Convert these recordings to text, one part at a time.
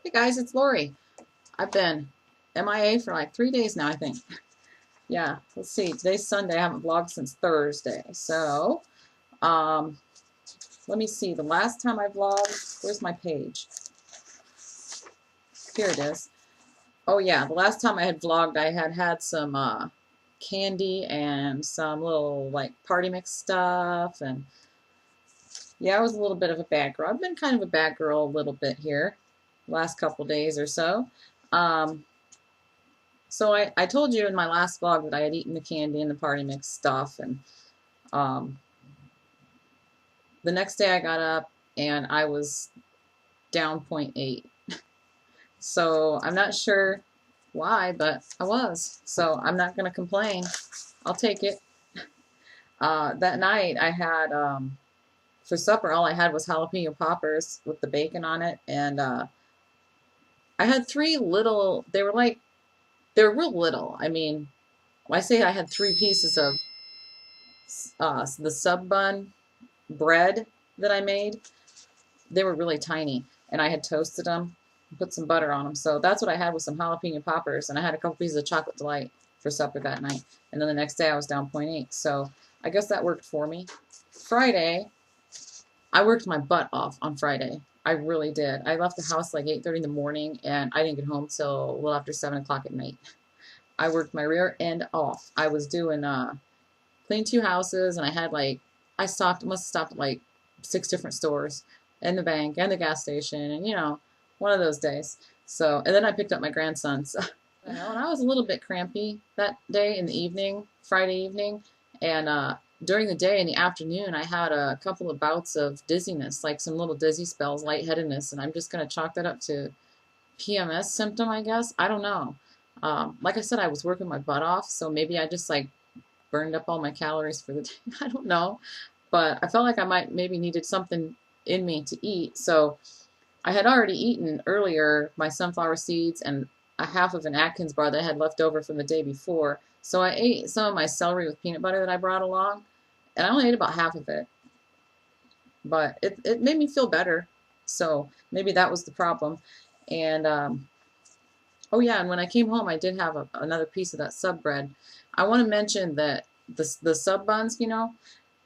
Hey guys, it's Lori. I've been MIA for like 3 days now, I think. Yeah, let's see. Today's Sunday. I haven't vlogged since Thursday. So, um, let me see. The last time I vlogged, where's my page? Here it is. Oh yeah, the last time I had vlogged, I had some candy and some little like party mix stuff, and yeah, I was a little bit of a bad girl. I've been kind of a bad girl a little bit here, last couple days or so. Um, So I told you in my last vlog that I had eaten the candy and the party mix stuff, and um, the next day I got up and I was down point 0.8. So I'm not sure why, but I was. So I'm not going to complain. I'll take it. That night I had, for supper, all I had was jalapeno poppers with the bacon on it, and I had three little, they were real little. I mean, I say I had 3 pieces of the sub bun bread that I made. They were really tiny, and I had toasted them, put some butter on them. So that's what I had with some jalapeno poppers, and I had a couple pieces of chocolate delight for supper that night. And then the next day I was down point 0.8. So I guess that worked for me. Friday, I worked my butt off on Friday. I really did. I left the house like 8:30 in the morning, and I didn't get home till a little after 7 o'clock at night. I worked my rear end off. I was doing cleaned 2 houses, and I had like, must have stopped at like 6 different stores and the bank and the gas station, and one of those days. So, and then I picked up my grandsons. And I was a little bit crampy that day in the evening, Friday evening, and during the day in the afternoon, I had a couple of bouts of dizziness, like some little dizzy spells, lightheadedness, and I'm just going to chalk that up to PMS symptom, I guess. I don't know. Like I said, I was working my butt off, so maybe I just like burned up all my calories for the day. I don't know, but I felt like I might maybe needed something in me to eat. So I had already eaten earlier my sunflower seeds and a half of an Atkins bar that I had left over from the day before. So I ate some of my celery with peanut butter that I brought along, and I only ate about half of it. But it made me feel better. So maybe that was the problem. And oh yeah, and when I came home, I did have another piece of that sub bread. I want to mention that the sub buns,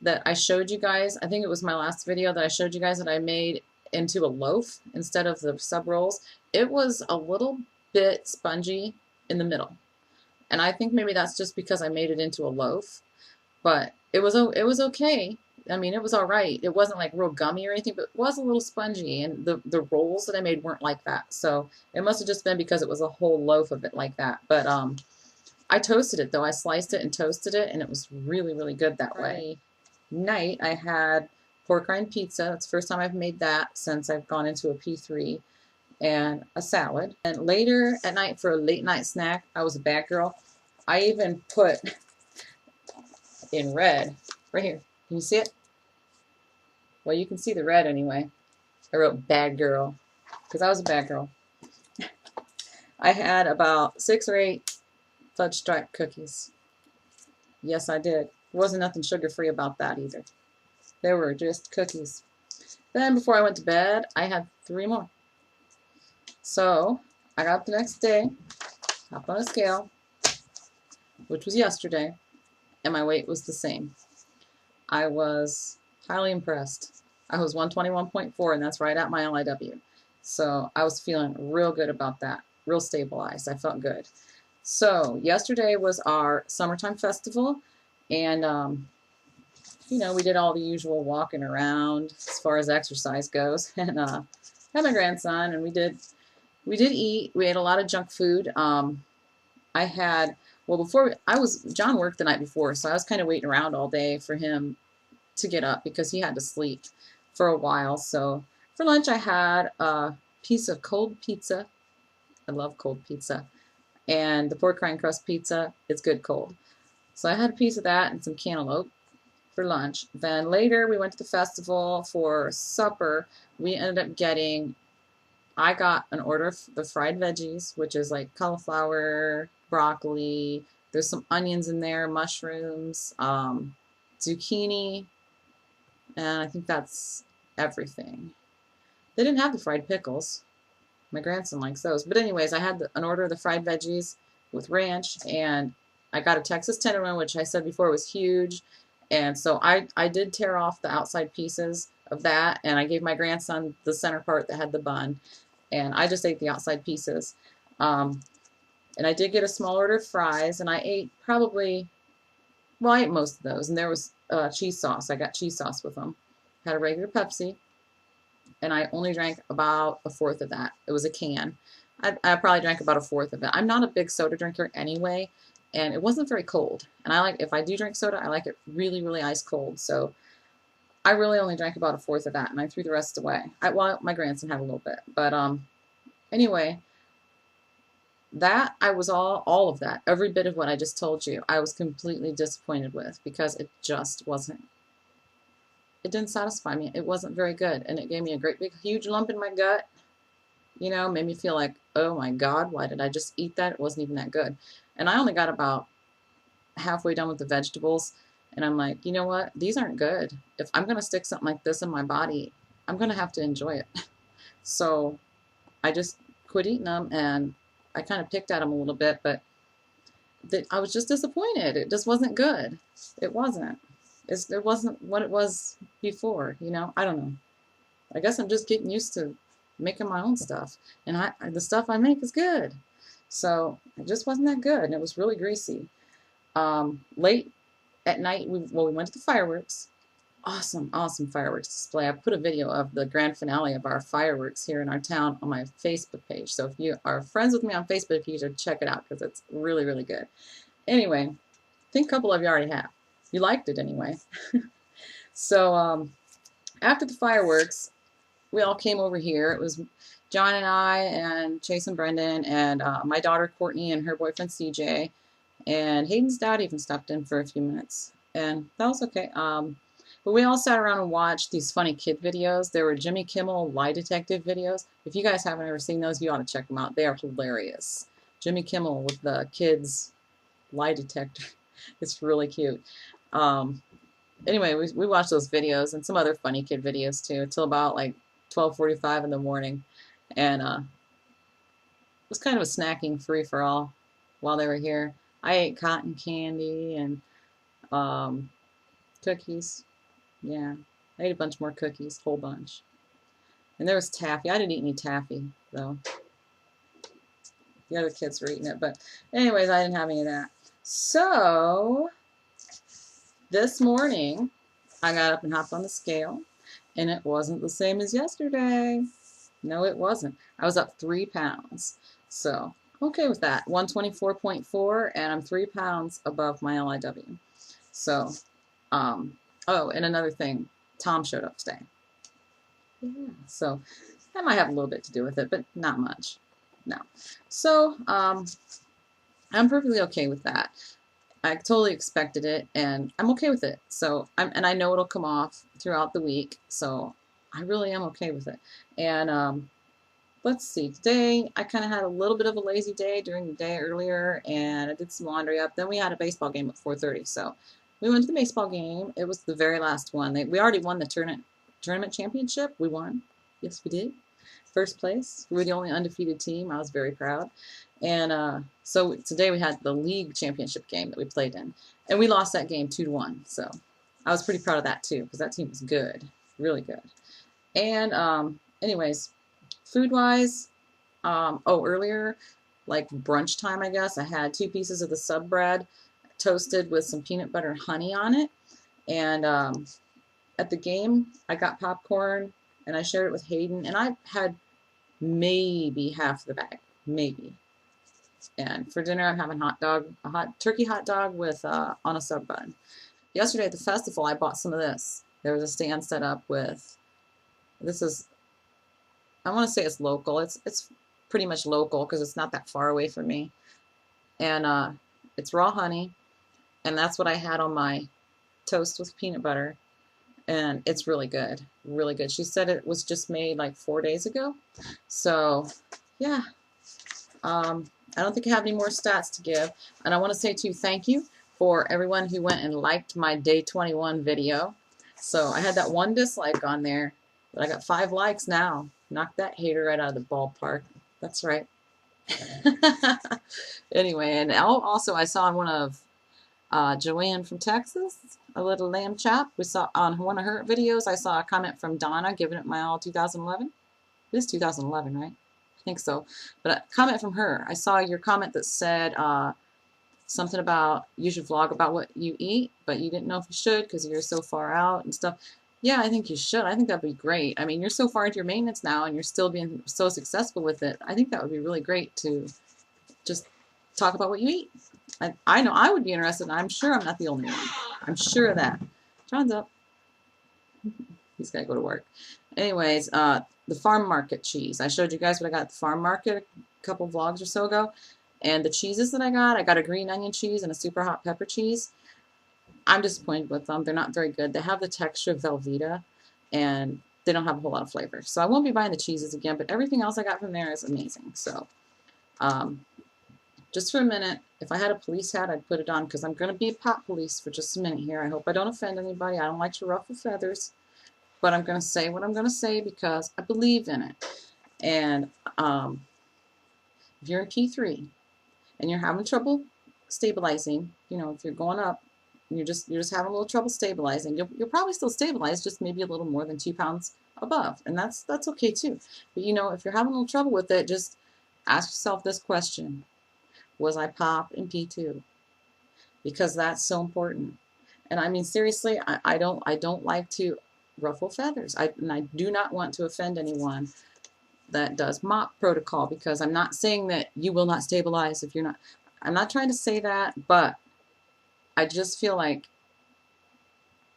that I showed you guys, I think it was my last video that I showed you guys that I made into a loaf instead of the sub rolls. It was a little bit spongy in the middle. And I think maybe that's just because I made it into a loaf, but it was okay. I mean, it was all right. It wasn't like real gummy or anything, but it was a little spongy, and the rolls that I made weren't like that. So it must have just been because it was a whole loaf of it like that. But I toasted it though. I sliced it and toasted it, and it was really, really good that way. Night, I had pork rind pizza. That's the first time I've made that since I've gone into a P3, and a salad. And later at night for a late night snack, I was a bad girl. I even put in red, right here. Can you see it? Well, you can see the red anyway. I wrote bad girl because I was a bad girl. I had about 6 or 8 fudge stripe cookies. Yes, I did. There wasn't nothing sugar-free about that either. They were just cookies. Then before I went to bed, I had 3 more. So I got up the next day, hopped on a scale, which was yesterday, and my weight was the same. I was highly impressed. I was 121.4, and that's right at my LIW. So I was feeling real good about that, real stabilized. I felt good. So yesterday was our summertime festival, and we did all the usual walking around as far as exercise goes, and had my grandson, and we did eat. We ate a lot of junk food. I had, well, John worked the night before, so I was kind of waiting around all day for him to get up because he had to sleep for a while. So for lunch, I had a piece of cold pizza. I love cold pizza. And the pork rind crust pizza, it's good cold. So I had a piece of that and some cantaloupe for lunch. Then later, we went to the festival for supper. We ended up I got an order of the fried veggies, which is like cauliflower, broccoli. There's some onions in there, mushrooms, zucchini, and I think that's everything. They didn't have the fried pickles. My grandson likes those. But anyways, I had an order of the fried veggies with ranch, and I got a Texas tenderloin, which I said before was huge. And so I did tear off the outside pieces of that, and I gave my grandson the center part that had the bun, and I just ate the outside pieces. And I did get a small order of fries, and I ate probably, well, I ate most of those, and there was cheese sauce. I got cheese sauce with them. Had a regular Pepsi, and I only drank about a fourth of that. It was a can. I probably drank about a fourth of it. I'm not a big soda drinker anyway, and it wasn't very cold. And I like, if I do drink soda, I like it really, really ice cold. So I really only drank about a fourth of that, and I threw the rest away. Well, my grandson had a little bit, but anyway, that I was all of that, every bit of what I just told you, I was completely disappointed with because it just wasn't. It didn't satisfy me. It wasn't very good, and it gave me a great big huge lump in my gut. You know, made me feel like, oh my God, why did I just eat that? It wasn't even that good. And I only got about halfway done with the vegetables, and I'm like, you know what? These aren't good. If I'm gonna stick something like this in my body, I'm gonna have to enjoy it. So I just quit eating them, and I kind of picked at them a little bit, but I was just disappointed. It just wasn't good. It wasn't. It wasn't what it was before, you know? I don't know. I guess I'm just getting used to making my own stuff, and the stuff I make is good. So it just wasn't that good, and it was really greasy. Late at night, we went to the fireworks. Awesome, awesome fireworks display. I put a video of the grand finale of our fireworks here in our town on my Facebook page. So if you are friends with me on Facebook, you should check it out because it's really, really good. Anyway, I think a couple of you already have. You liked it anyway. So after the fireworks, we all came over here. It was John and I and Chase and Brendan and my daughter Courtney and her boyfriend CJ. And Hayden's dad even stopped in for a few minutes. And that was okay. But we all sat around and watched these funny kid videos. There were Jimmy Kimmel lie detective videos. If you guys haven't ever seen those, you ought to check them out. They are hilarious. Jimmy Kimmel with the kids lie detector. It's really cute. Anyway, we watched those videos and some other funny kid videos too until about like 12:45 in the morning. And it was kind of a snacking free-for-all while they were here. I ate cotton candy and cookies. Yeah, I ate a bunch more cookies, whole bunch. And there was taffy. I didn't eat any taffy, though. The other kids were eating it. But anyways, I didn't have any of that. So, this morning, I got up and hopped on the scale. And it wasn't the same as yesterday. No, it wasn't. I was up 3 pounds. So, okay with that. 124.4, and I'm 3 pounds above my LIW. So, oh, and another thing, Tom showed up today. Yeah, so that might have a little bit to do with it, but not much. No. So, I'm perfectly okay with that. I totally expected it, and I'm okay with it. So, and I know it'll come off throughout the week, so I really am okay with it. And let's see, today I kind of had a little bit of a lazy day during the day earlier, and I did some laundry up. Then we had a baseball game at 4:30, so we went to the baseball game. It was the very last one. We already won the tournament championship. We won. Yes, we did. First place. We were the only undefeated team. I was very proud. And so today we had the league championship game that we played in. And we lost that game 2-1. So I was pretty proud of that too, because that team was good. Really good. And anyways, food-wise, earlier, like brunch time, I guess, I had 2 pieces of the sub bread toasted with some peanut butter and honey on it. And at the game, I got popcorn, and I shared it with Hayden, and I had maybe half the bag, maybe. And for dinner, I'm having a turkey hot dog with on a sub bun. Yesterday at the festival, I bought some of this. There was a stand set up with, this is, I want to say it's local. It's pretty much local because it's not that far away from me. And it's raw honey, and that's what I had on my toast with peanut butter. And it's really good, really good. She said it was just made like 4 days ago. So, yeah. I don't think I have any more stats to give. And I want to say too, thank you for everyone who went and liked my day 21 video. So I had that 1 dislike on there, but I got 5 likes now. Knocked that hater right out of the ballpark. That's right. Anyway, and also I saw on one of Joanne from Texas, a little lamb chop. We saw on one of her videos, I saw a comment from Donna giving it my all 2011. It is 2011, right? I think so. But a comment from her. I saw your comment that said something about you should vlog about what you eat, but you didn't know if you should because you're so far out and stuff. Yeah, I think you should. I think that'd be great. I mean, you're so far into your maintenance now and you're still being so successful with it. I think that would be really great to just talk about what you eat. I know I would be interested, and I'm sure I'm not the only one. I'm sure of that. John's up. He's got to go to work. Anyways, the farm market cheese. I showed you guys what I got at the farm market a couple vlogs or so ago. And the cheeses that I got a green onion cheese and a super hot pepper cheese. I'm disappointed with them. They're not very good. They have the texture of Velveeta, and they don't have a whole lot of flavor. So I won't be buying the cheeses again, but everything else I got from there is amazing. So just for a minute, if I had a police hat, I'd put it on because I'm going to be a pop police for just a minute here. I hope I don't offend anybody. I don't like to ruffle feathers, but I'm going to say what I'm going to say because I believe in it. And if you're in P3 and you're having trouble stabilizing, you know, if you're going up, and you're just having a little trouble stabilizing, you'll probably still stabilize, just maybe a little more than 2 pounds above, and that's okay too. But you know, if you're having a little trouble with it, just ask yourself this question: was I pop in P2? Because that's so important. And I mean, seriously, I don't like to ruffle feathers. And I do not want to offend anyone that does MOP protocol, because I'm not saying that you will not stabilize if you're not. I'm not trying to say that, but I just feel like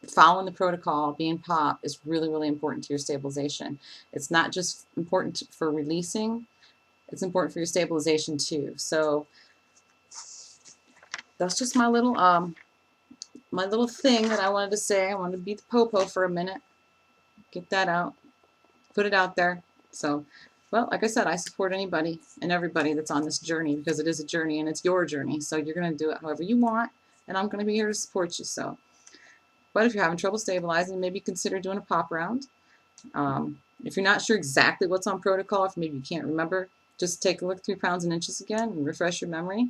following the protocol, being pop, is really, really important to your stabilization. It's not just important for releasing, it's important for your stabilization too. So that's just my little thing that I wanted to say. I wanted to be the popo for a minute. Get that out. Put it out there. So, well, like I said, I support anybody and everybody that's on this journey, because it is a journey and it's your journey. So you're going to do it however you want, and I'm going to be here to support you. So, but if you're having trouble stabilizing, maybe consider doing a pop round. If you're not sure exactly what's on protocol, if maybe you can't remember, just take a look at 3 pounds and inches again and refresh your memory.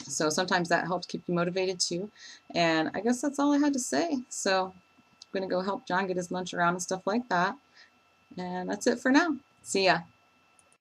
So sometimes that helps keep you motivated too. And I guess that's all I had to say. So I'm going to go help John get his lunch around and stuff like that. And that's it for now. See ya.